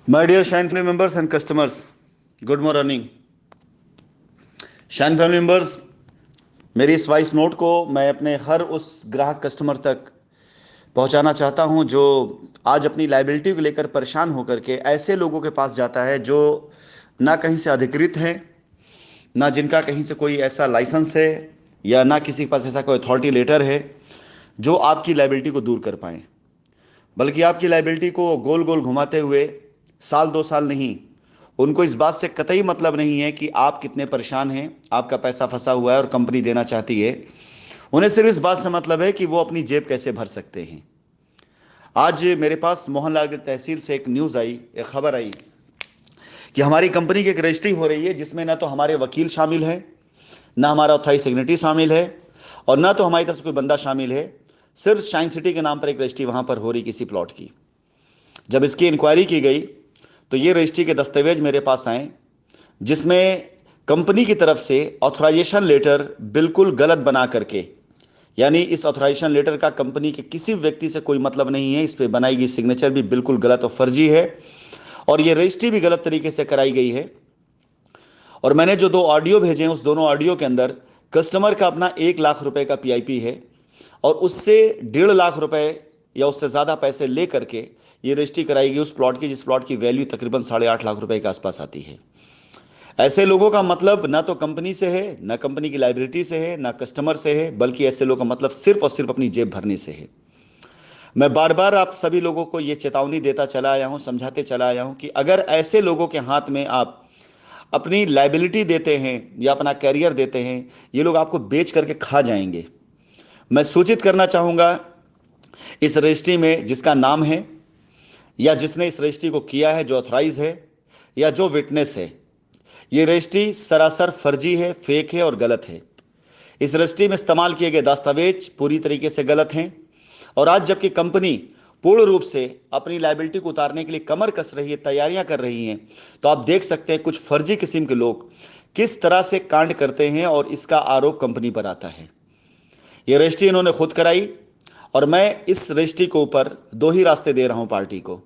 My dear Shine family members and customers, good morning. Shine family members, मेरी इस voice note को मैं अपने हर उस ग्राहक कस्टमर तक पहुंचाना चाहता हूं जो आज अपनी लाइबिलिटी को लेकर परेशान होकर के ऐसे लोगों के पास जाता है जो ना कहीं से अधिकृत है, ना जिनका कहीं से कोई ऐसा लाइसेंस है, या ना किसी के पास ऐसा कोई अथॉरिटी लेटर है जो आपकी लाइबिलिटी को दूर कर पाए। बल्कि आपकी लाइबिलिटी को गोल गोल घुमाते हुए साल 2 साल नहीं, उनको इस बात से कतई मतलब नहीं है कि आप कितने परेशान हैं, आपका पैसा फंसा हुआ है और कंपनी देना चाहती है। उन्हें सिर्फ इस बात से मतलब है कि वो अपनी जेब कैसे भर सकते हैं। आज मेरे पास मोहनलाल तहसील से एक न्यूज़ आई, एक खबर आई कि हमारी कंपनी की एक रजिस्ट्री हो रही है जिसमें ना तो हमारे वकील शामिल है, ना हमारा ऑथराइज सिग्नेटरी शामिल है, और ना तो हमारी तरफ से कोई बंदा शामिल है। सिर्फ शाइन सिटी के नाम पर एक रजिस्ट्री वहां पर हो रही किसी प्लॉट की। जब इसकी इंक्वायरी की गई तो ये रजिस्ट्री के दस्तावेज मेरे पास आए जिसमें कंपनी की तरफ से ऑथराइजेशन लेटर बिल्कुल गलत बना करके, यानी इस ऑथराइजेशन लेटर का कंपनी के किसी व्यक्ति से कोई मतलब नहीं है, इस पे बनाई गई सिग्नेचर भी बिल्कुल गलत और फर्जी है, और ये रजिस्ट्री भी गलत तरीके से कराई गई है। और मैंने जो 2 ऑडियो भेजे हैं उस दोनों ऑडियो के अंदर कस्टमर का अपना 1 लाख रुपए का पीआईपी है, और उससे 1.5 लाख रुपए या उससे ज़्यादा पैसे ले करके ये रजिस्ट्री कराई गई उस प्लॉट की, जिस प्लॉट की वैल्यू तकरीबन 8.5 लाख रुपए के आसपास आती है। ऐसे लोगों का मतलब ना तो कंपनी से है, ना कंपनी की लाइबिलिटी से है, ना कस्टमर से है, बल्कि ऐसे लोगों का मतलब सिर्फ और सिर्फ अपनी जेब भरने से है। मैं बार बार आप सभी लोगों को ये चेतावनी देता चला आया हूं, समझाते चला आया हूं कि अगर ऐसे लोगों के हाथ में आप अपनी लाइबिलिटी देते हैं या अपना कैरियर देते हैं, ये लोग आपको बेच करके खा जाएंगे। मैं सूचित करना चाहूंगा, इस रजिस्ट्री में जिसका नाम है या जिसने इस रजिस्ट्री को किया है, जो ऑथराइज है या जो विटनेस है, ये रजिस्ट्री सरासर फर्जी है, फेक है और गलत है। इस रजिस्ट्री में इस्तेमाल किए गए दस्तावेज पूरी तरीके से गलत हैं, और आज जबकि कंपनी पूर्ण रूप से अपनी लाइबिलिटी को उतारने के लिए कमर कस रही है, तैयारियां कर रही हैं, तो आप देख सकते हैं कुछ फर्जी किस्म के लोग किस तरह से कांड करते हैं और इसका आरोप कंपनी पर आता है। यह रजिस्ट्री इन्होंने खुद कराई, और मैं इस रजिस्ट्री के ऊपर 2 ही रास्ते दे रहा हूं पार्टी को।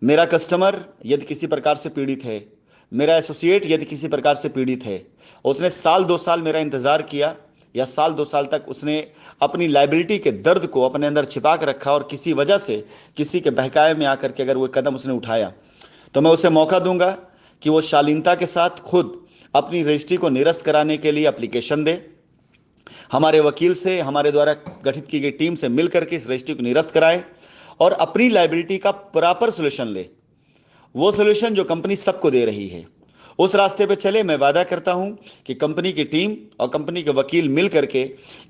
मेरा कस्टमर यदि किसी प्रकार से पीड़ित है, मेरा एसोसिएट यदि किसी प्रकार से पीड़ित है, उसने साल 2 साल मेरा इंतज़ार किया, या साल 2 साल तक उसने अपनी लाइबिलिटी के दर्द को अपने अंदर छिपा कर रखा, और किसी वजह से किसी के बहकावे में आकर के अगर वो कदम उसने उठाया, तो मैं उसे मौका दूंगा कि वो शालीनता के साथ खुद अपनी रजिस्ट्री को निरस्त कराने के लिए एप्लीकेशन दे। हमारे वकील से, हमारे द्वारा गठित की गई टीम से मिलकर के इस रजिस्ट्री को निरस्त कराएं और अपनी लाइबिलिटी का प्रॉपर सोल्यूशन ले, वो सोल्यूशन जो कंपनी सबको दे रही है। उस रास्ते पे चले। मैं वादा करता हूं कि कंपनी की टीम और कंपनी के वकील मिल करके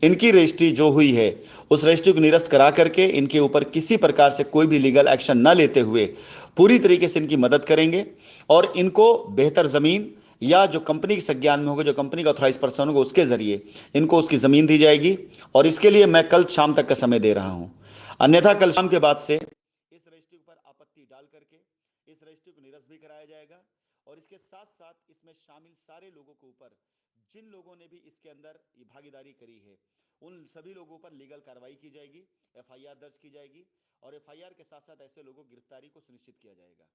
इनकी रजिस्ट्री जो हुई है उस रजिस्ट्री को निरस्त करा करके इनके ऊपर किसी प्रकार से कोई भी लीगल एक्शन न लेते हुए पूरी तरीके से इनकी मदद करेंगे, और इनको बेहतर ज़मीन या जो कंपनी के संज्ञान में होगा, जो कंपनी का ऑथराइज पर्सन होगा, उसके जरिए इनको उसकी ज़मीन दी जाएगी। और इसके लिए मैं कल शाम तक का समय दे रहा हूं। अन्यथा कल शाम के बाद से इस रजिस्ट्री पर आपत्ति डाल करके इस रजिस्ट्री को निरस्त भी कराया जाएगा, और इसके साथ साथ इसमें शामिल सारे लोगों के ऊपर, जिन लोगों ने भी इसके अंदर ये भागीदारी करी है, उन सभी लोगों पर लीगल कार्रवाई की जाएगी, एफआईआर दर्ज की जाएगी, और एफआईआर के साथ साथ ऐसे लोगों की गिरफ्तारी को सुनिश्चित किया जाएगा।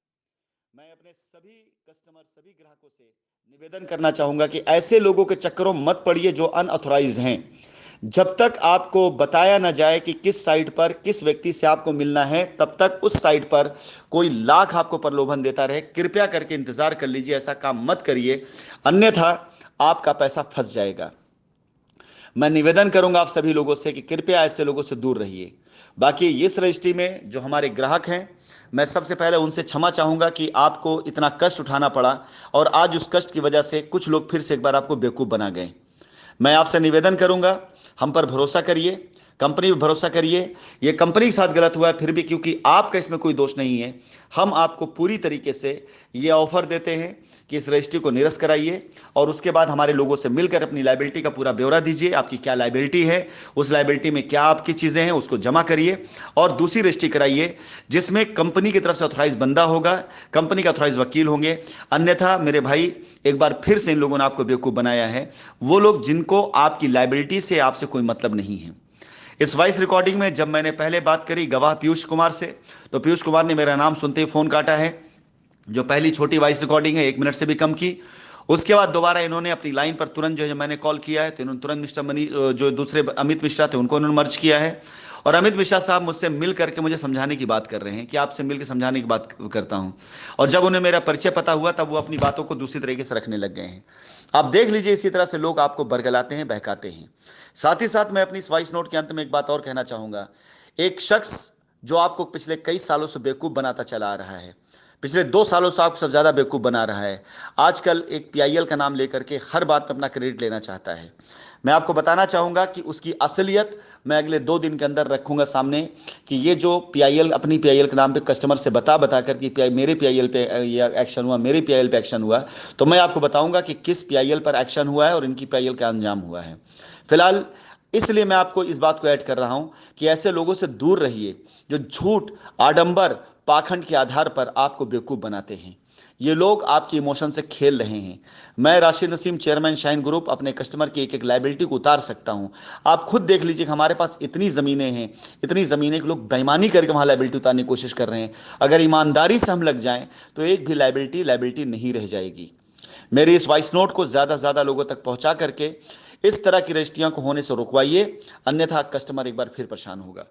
मैं अपने सभी कस्टमर, सभी ग्राहकों से निवेदन करना चाहूंगा कि ऐसे लोगों के चक्करों मत पड़िए जो अनऑथराइज्ड हैं। जब तक आपको बताया ना जाए कि किस साइट पर किस व्यक्ति से आपको मिलना है, तब तक उस साइट पर कोई लाख आपको प्रलोभन देता रहे, कृपया करके इंतजार कर लीजिए, ऐसा काम मत करिए, अन्यथा आपका पैसा फंस जाएगा। मैं निवेदन करूंगा आप सभी लोगों से कि कृपया ऐसे लोगों से दूर रहिए। बाकी इस रजिस्ट्री में जो हमारे ग्राहक हैं, मैं सबसे पहले उनसे क्षमा चाहूंगा कि आपको इतना कष्ट उठाना पड़ा, और आज उस कष्ट की वजह से कुछ लोग फिर से एक बार आपको बेवकूफ़ बना गए। मैं आपसे निवेदन करूंगा, हम पर भरोसा करिए, कंपनी पर भरोसा करिए। ये कंपनी के साथ गलत हुआ है, फिर भी क्योंकि आपका इसमें कोई दोष नहीं है, हम आपको पूरी तरीके से ये ऑफर देते हैं कि इस रजिस्ट्री को निरस्त कराइए, और उसके बाद हमारे लोगों से मिलकर अपनी लाइबिलिटी का पूरा ब्यौरा दीजिए। आपकी क्या लाइबिलिटी है, उस लाइबिलिटी में क्या आपकी चीज़ें हैं, उसको जमा करिए, और दूसरी रजिस्ट्री कराइए जिसमें कंपनी की तरफ से ऑथराइज बंदा होगा, कंपनी का ऑथराइज वकील होंगे। अन्यथा मेरे भाई, एक बार फिर से इन लोगों ने आपको बेवकूफ़ बनाया है, वो लोग जिनको आपकी लाइबिलिटी से आपसे कोई मतलब नहीं है। इस वॉइस रिकॉर्डिंग में जब मैंने पहले बात करी गवाह पीयूष कुमार से, तो पीयूष कुमार ने मेरा नाम सुनते ही फ़ोन काटा है, जो पहली छोटी वॉइस रिकॉर्डिंग है 1 मिनट से भी कम की। उसके बाद दोबारा इन्होंने अपनी लाइन पर तुरंत जो है मैंने कॉल किया है तो इन्होंने तुरंत मिस्टर मनी जो दूसरे अमित मिश्रा थे उनको उन्होंने मर्ज किया है। और अमित मिश्रा साहब मुझसे मिल करके मुझे समझाने की बात कर रहे हैं कि आपसे मिल के समझाने की बात करता हूं। और जब उन्हें मेरा परिचय पता हुआ तब वो अपनी बातों को दूसरी तरीके से रखने लग गए हैं। आप देख लीजिए इसी तरह से लोग आपको बरगलाते हैं, बहकाते हैं। साथ ही साथ मैं अपनी इस वॉइस नोट के अंत में एक बात और कहना चाहूंगा। एक शख्स जो आपको पिछले कई सालों से बेवकूफ बनाता चला आ रहा है, पिछले 2 सालों से आपको सबसे ज्यादा बेवकूफ बना रहा है, आजकल एक पीआईएल का नाम लेकर के हर बात में अपना क्रेडिट लेना चाहता है। मैं आपको बताना चाहूंगा कि उसकी असलियत मैं अगले 2 दिन के अंदर रखूंगा सामने। कि ये जो पीआईएल अपनी पीआईएल के नाम पे कस्टमर से बता बता कर कि मेरे पीआईएल पे ये एक्शन हुआ, मेरे पीआईएल पे एक्शन हुआ, तो मैं आपको बताऊंगा कि किस पीआईएल पर एक्शन हुआ है और इनकी पीआईएल का अंजाम हुआ है। फिलहाल इसलिए मैं आपको इस बात को ऐड कर रहा हूं कि ऐसे लोगों से दूर रहिए जो झूठ, आडंबर, पाखंड के आधार पर आपको बेवकूफ बनाते हैं। ये लोग आपके इमोशन से खेल रहे हैं। मैं Rashid Naseem, chairman shine group, अपने कस्टमर की एक एक लाइबिलिटी को उतार सकता हूं। आप खुद देख लीजिए कि हमारे पास इतनी ज़मीनें हैं, इतनी ज़मीनें कि लोग बेईमानी करके वहां लाइबिलिटी उतारने की कोशिश कर रहे हैं। अगर ईमानदारी से हम लग जाएं तो एक भी लाइबिलिटी लाइबिलिटी नहीं रह जाएगी। मेरी इस वॉइस नोट को ज़्यादा से ज़्यादा लोगों तक पहुंचा करके इस तरह की रजिस्ट्रियों को होने से रुकवाइए, अन्यथा कस्टमर एक बार फिर परेशान होगा।